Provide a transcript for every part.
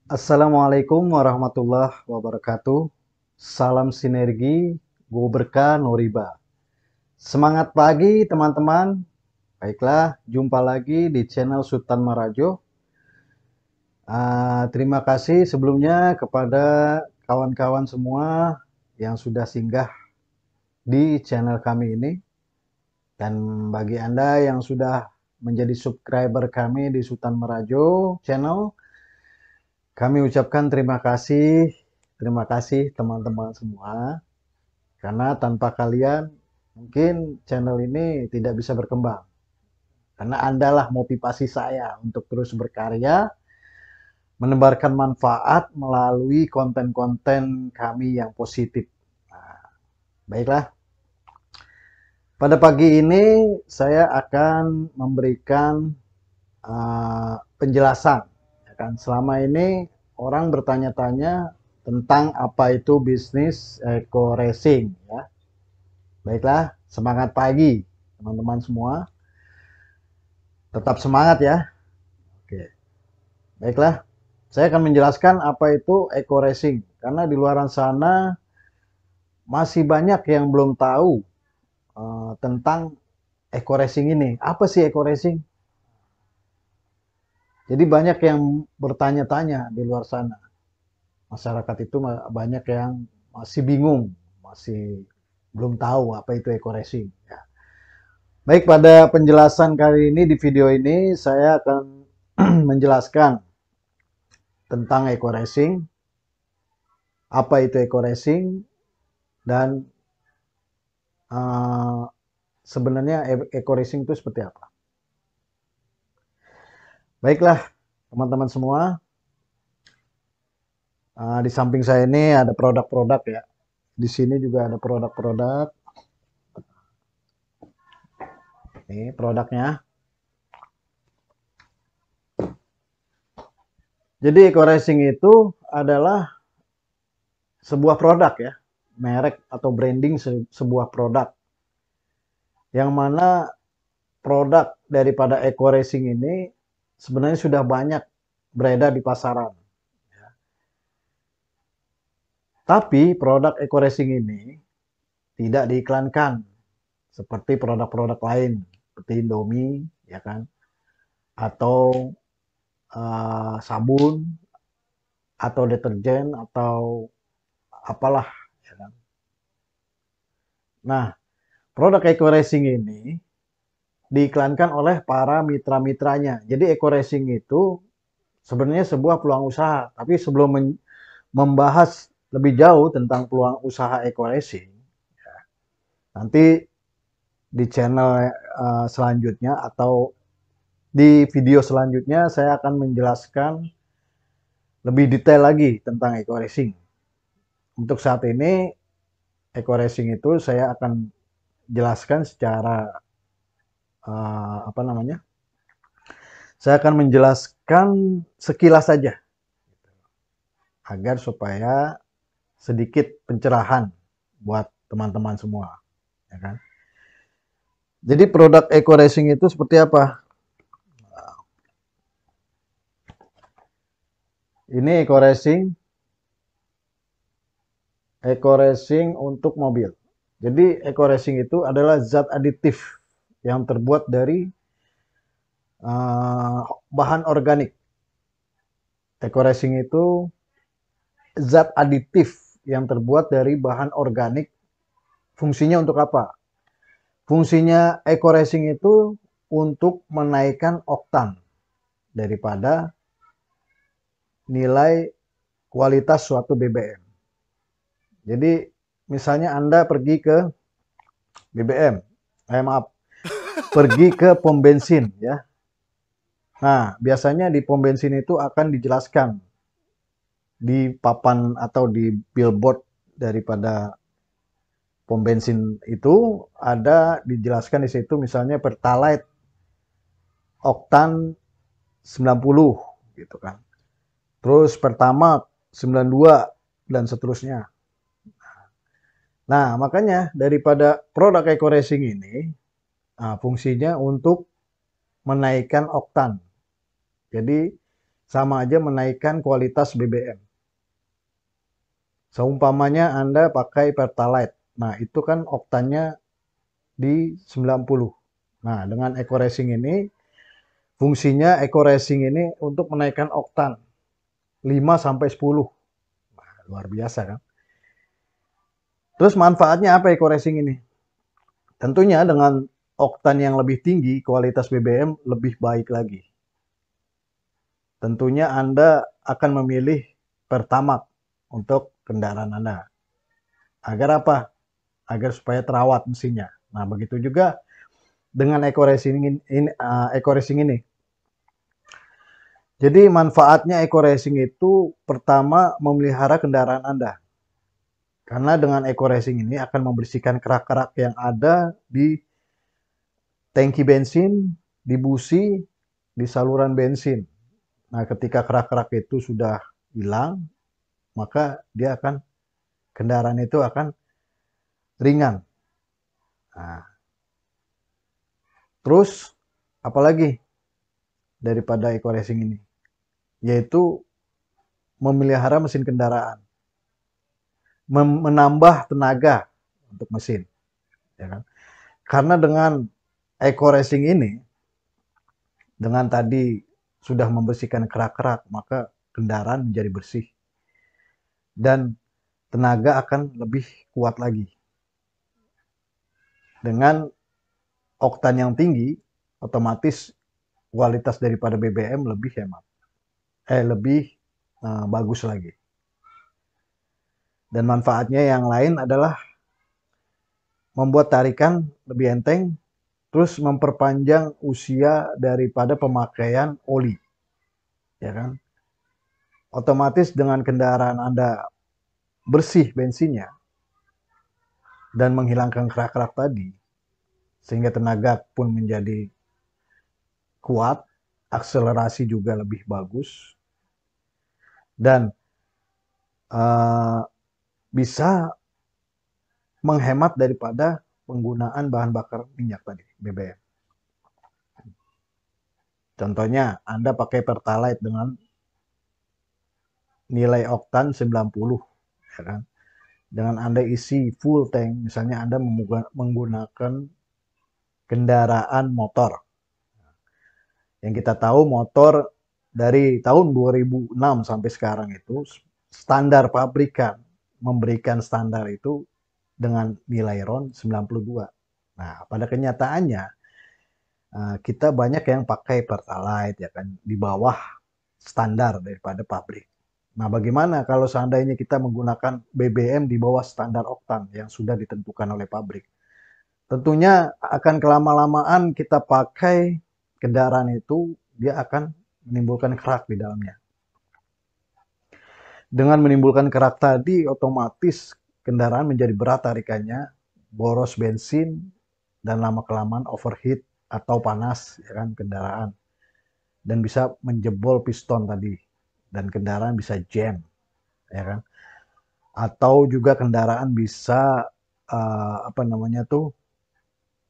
Assalamualaikum warahmatullahi wabarakatuh. Salam sinergi, go berkah Noriba. Semangat pagi teman-teman. Baiklah, jumpa lagi di channel Sultan Marajo. Terima kasih sebelumnya kepada kawan-kawan semua yang sudah singgah di channel kami ini. Dan bagi Anda yang sudah menjadi subscriber kami di Sultan Marajo channel, kami ucapkan terima kasih teman-teman semua. Karena tanpa kalian mungkin channel ini tidak bisa berkembang. Karena Andalah motivasi saya untuk terus berkarya, menebarkan manfaat melalui konten-konten kami yang positif. Nah, baiklah, pada pagi ini saya akan memberikan penjelasan. Ya kan? Selama ini orang bertanya-tanya tentang apa itu bisnis eco racing. Ya. Baiklah, semangat pagi teman-teman semua. Tetap semangat ya. Oke. Baiklah, saya akan menjelaskan apa itu eco racing karena di luar sana masih banyak yang belum tahu tentang eco racing ini. Apa sih eco racing? Jadi banyak yang bertanya-tanya di luar sana. Masyarakat itu banyak yang masih bingung, masih belum tahu apa itu eco racing. Ya. Baik, pada penjelasan kali ini di video ini saya akan menjelaskan tentang eco racing, apa itu eco racing, dan sebenarnya eco racing itu seperti apa. Baiklah, teman-teman semua, di samping saya ini ada produk-produk ya. Di sini juga ada produk-produk. Ini produknya. Jadi eco racing itu adalah sebuah produk ya, merek atau branding sebuah produk. Yang mana produk daripada eco racing ini sebenarnya sudah banyak beredar di pasaran. Tapi produk eco racing ini tidak diiklankan seperti produk-produk lain seperti Indomie, ya kan, atau sabun, atau deterjen, atau apalah, ya kan. Nah, produk eco racing ini diiklankan oleh para mitra-mitranya. Jadi eco racing itu sebenarnya sebuah peluang usaha. Tapi sebelum membahas lebih jauh tentang peluang usaha eco racing, nanti di channel selanjutnya atau di video selanjutnya saya akan menjelaskan lebih detail lagi tentang eco racing. Untuk saat ini eco racing itu saya akan jelaskan secara apa namanya? Saya akan menjelaskan sekilas saja agar supaya sedikit pencerahan buat teman-teman semua, ya kan? Jadi produk eco racing itu seperti apa? Ini eco racing untuk mobil. Jadi eco racing itu adalah zat aditif yang terbuat dari bahan organik. Eco racing itu zat aditif yang terbuat dari bahan organik. Fungsinya untuk apa? Fungsinya eco racing itu untuk menaikkan oktan daripada nilai kualitas suatu BBM. Jadi misalnya Anda pergi ke BBM, maaf, pergi ke pom bensin ya. Nah, biasanya di pom bensin itu akan dijelaskan di papan atau di billboard daripada pom bensin itu ada dijelaskan di situ misalnya Pertalite oktan 90 gitu kan. Terus Pertamax 92 dan seterusnya. Nah, makanya daripada produk eco racing ini fungsinya untuk menaikkan oktan. Jadi sama aja menaikkan kualitas BBM. Seumpamanya Anda pakai Pertalite. Nah, itu kan oktannya di 90. Nah, dengan Eco Racing ini, fungsinya Eco Racing ini untuk menaikkan oktan 5 sampai 10. Nah, luar biasa kan? Terus manfaatnya apa Eco Racing ini? Tentunya dengan oktan yang lebih tinggi, kualitas BBM lebih baik lagi. Tentunya Anda akan memilih Pertamax untuk kendaraan Anda. Agar apa? Agar supaya terawat mesinnya. Nah, begitu juga dengan Eco Racing ini. Jadi manfaatnya Eco Racing itu pertama memelihara kendaraan Anda. Karena dengan Eco Racing ini akan membersihkan kerak-kerak yang ada di tangki bensin, di busi, di saluran bensin. Nah, ketika kerak-kerak itu sudah hilang, maka kendaraan itu akan ringan. Nah, terus apalagi daripada Eco Racing ini? Yaitu memelihara mesin kendaraan, menambah tenaga untuk mesin, ya kan? Karena dengan Eco Racing ini, dengan tadi sudah membersihkan kerak-kerak, maka kendaraan menjadi bersih dan tenaga akan lebih kuat lagi. Dengan oktan yang tinggi, otomatis kualitas daripada BBM lebih hemat, lebih bagus lagi. Dan manfaatnya yang lain adalah membuat tarikan lebih enteng, terus memperpanjang usia daripada pemakaian oli, ya kan? Otomatis dengan kendaraan Anda bersih bensinnya dan menghilangkan kerak-kerak tadi, sehingga tenaga pun menjadi kuat, akselerasi juga lebih bagus, dan uh, bisa menghemat daripada penggunaan bahan bakar minyak tadi, BBM. Contohnya, Anda pakai Pertalite dengan nilai oktan 90, ya kan? Dengan Anda isi full tank, misalnya Anda menggunakan kendaraan motor. Yang kita tahu motor dari tahun 2006 sampai sekarang itu standar pabrikan memberikan standar itu dengan nilai RON 92. Nah, pada kenyataannya kita banyak yang pakai Pertalite ya kan di bawah standar daripada pabrik. Nah, bagaimana kalau seandainya kita menggunakan BBM di bawah standar oktan yang sudah ditentukan oleh pabrik? Tentunya akan kelama-lamaan kita pakai kendaraan itu, dia akan menimbulkan kerak di dalamnya. Dengan menimbulkan kerak tadi, otomatis kendaraan menjadi berat tarikannya, boros bensin, dan lama-kelamaan overheat atau panas ya kan kendaraan. Dan bisa menjebol piston tadi. Dan kendaraan bisa jam, ya kan? Atau juga kendaraan bisa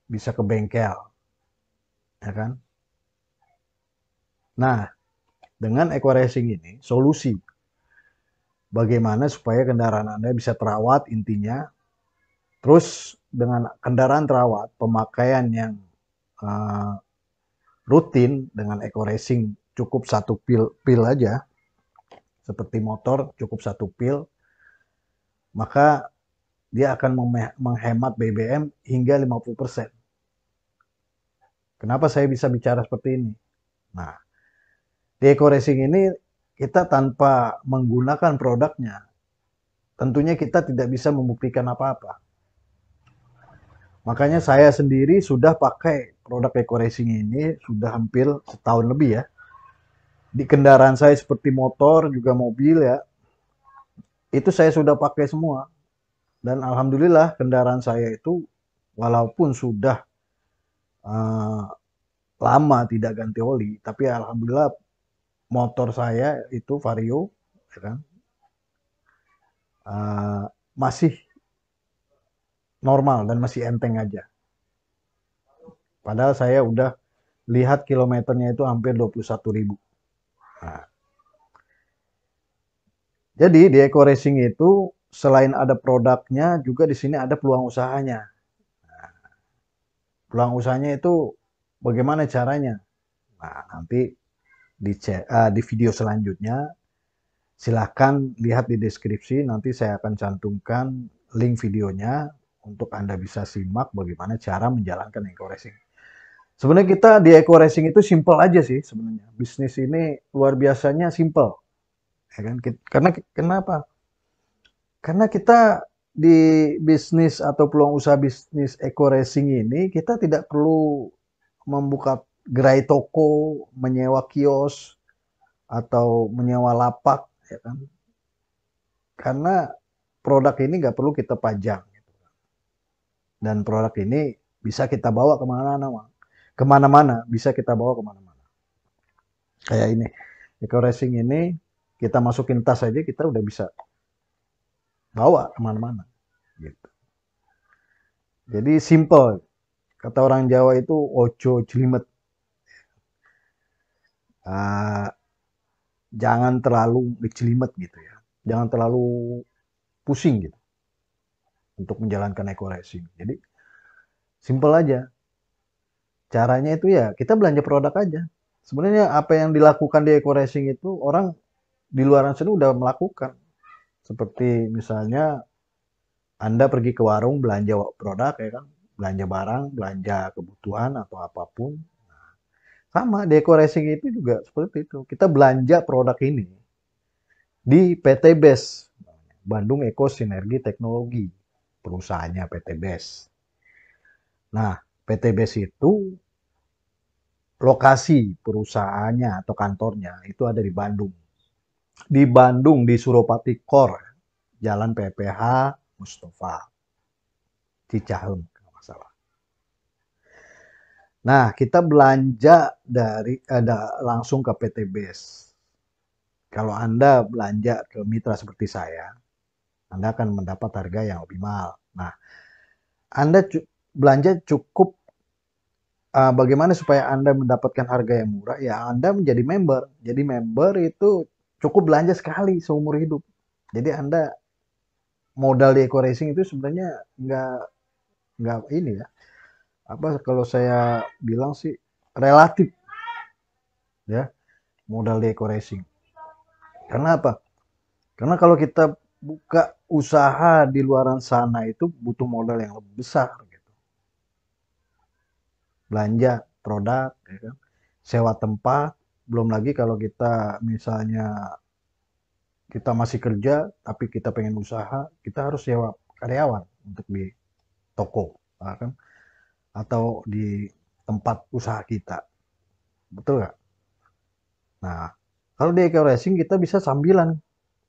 bisa ke bengkel, ya kan? Nah, dengan Eco Racing ini solusi bagaimana supaya kendaraan Anda bisa terawat intinya. Terus dengan kendaraan terawat, pemakaian yang uh, rutin dengan Eco Racing cukup satu pil aja, seperti motor cukup satu pil, maka dia akan menghemat BBM hingga 50%. Kenapa saya bisa bicara seperti ini? Nah, di Eco Racing ini kita tanpa menggunakan produknya, tentunya kita tidak bisa membuktikan apa-apa. Makanya saya sendiri sudah pakai produk Eco Racing ini sudah hampir setahun lebih ya. Di kendaraan saya seperti motor juga mobil ya, itu saya sudah pakai semua. Dan alhamdulillah kendaraan saya itu walaupun sudah uh, lama tidak ganti oli, tapi alhamdulillah motor saya itu Vario, ya kan, masih normal dan masih enteng aja. Padahal saya udah lihat kilometernya itu hampir 21.000. Nah, Jadi di Eco Racing itu selain ada produknya juga di sini ada peluang usahanya. Peluang usahanya itu bagaimana caranya? Nah, nanti di video selanjutnya silahkan lihat di deskripsi, nanti saya akan cantumkan link videonya untuk Anda bisa simak bagaimana cara menjalankan Eco Racing. Sebenarnya kita di Eco Racing itu simple aja sih sebenarnya. Bisnis ini luar biasanya simple, ya kan? Karena kenapa? Karena kita di bisnis atau peluang usaha bisnis Eco Racing ini kita tidak perlu membuka gerai toko, menyewa kios atau menyewa lapak, ya kan? Karena produk ini nggak perlu kita pajang, dan produk ini bisa kita bawa kemana-mana, bisa kita bawa kemana-mana. Kayak ini, Eco Racing ini kita masukin tas aja kita udah bisa bawa kemana-mana. Gitu. Jadi simple. Kata orang Jawa itu ojo jelimet. Uh, jangan terlalu jelimet gitu ya. Jangan terlalu pusing gitu untuk menjalankan Eco Racing. Jadi simple aja. Caranya itu ya kita belanja produk aja. Sebenarnya apa yang dilakukan di Eco Racing itu orang di luar sana udah melakukan. Seperti misalnya Anda pergi ke warung belanja produk ya kan, belanja barang, belanja kebutuhan atau apapun. Sama di Eco Racing itu juga seperti itu. Kita belanja produk ini di PT BES, Bandung Eko Sinergi Teknologi, perusahaannya PT BES. Nah, PT BES itu lokasi perusahaannya atau kantornya itu ada di Bandung. Di Bandung, di Suropati Kor, Jalan PPH Mustafa, Cicahem, kalau nggak salah. Nah, kita belanja dari langsung ke PT BES. Kalau Anda belanja ke mitra seperti saya, Anda akan mendapat harga yang lebih mahal. Nah, Anda belanja cukup bagaimana supaya Anda mendapatkan harga yang murah? Ya, Anda menjadi member. Jadi member itu cukup belanja sekali seumur hidup. Jadi Anda modal di Eco Racing itu sebenarnya nggak ini ya. Apa kalau saya bilang sih relatif ya modal di Eco Racing. Karena apa? Karena kalau kita buka usaha di luaran sana itu butuh modal yang lebih besar gitu. Belanja produk, ya kan? Sewa tempat, belum lagi kalau kita misalnya kita masih kerja tapi kita pengen usaha, kita harus sewa karyawan untuk di toko, ya kan? Atau di tempat usaha kita, betul nggak? Nah, kalau di Eco Racing kita bisa sambilan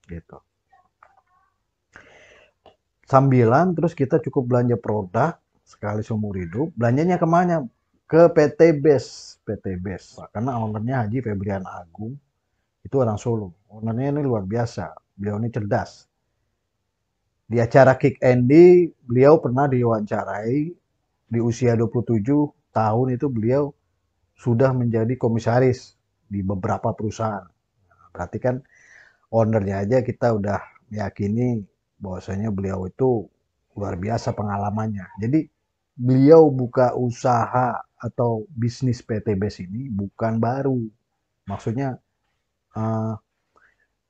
gitu. Sambilan terus kita cukup belanja produk sekali seumur hidup. Belanjanya kemana? Ke PT BES. PT BES. Karena ownernya Haji Febrian Agung. Itu orang Solo. Ownernya ini luar biasa. Beliau ini cerdas. Di acara Kick Andy, beliau pernah diwawancarai. Di usia 27 tahun itu beliau sudah menjadi komisaris di beberapa perusahaan. Berarti kan ownernya aja kita udah meyakini bahwasanya beliau itu luar biasa pengalamannya. Jadi beliau buka usaha atau bisnis PT BES ini bukan baru. Maksudnya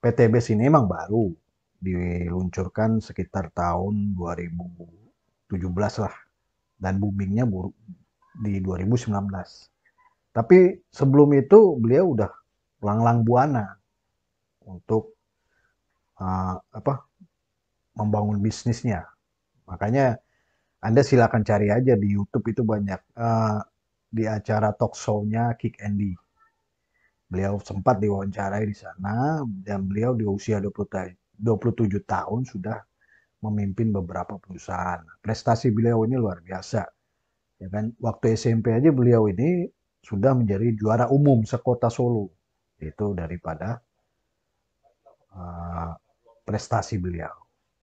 PT BES ini emang baru. Diluncurkan sekitar tahun 2017 lah. Dan boomingnya di 2019. Tapi sebelum itu beliau udah langlang buana untuk apa membangun bisnisnya. Makanya Anda silakan cari aja di YouTube itu banyak di acara talk show-nya Kick Andy. Beliau sempat diwawancarai di sana dan beliau di usia 27 tahun sudah memimpin beberapa perusahaan. Prestasi beliau ini luar biasa. Ya kan? Waktu SMP aja beliau ini sudah menjadi juara umum sekota Solo. Itu daripada prestasi beliau.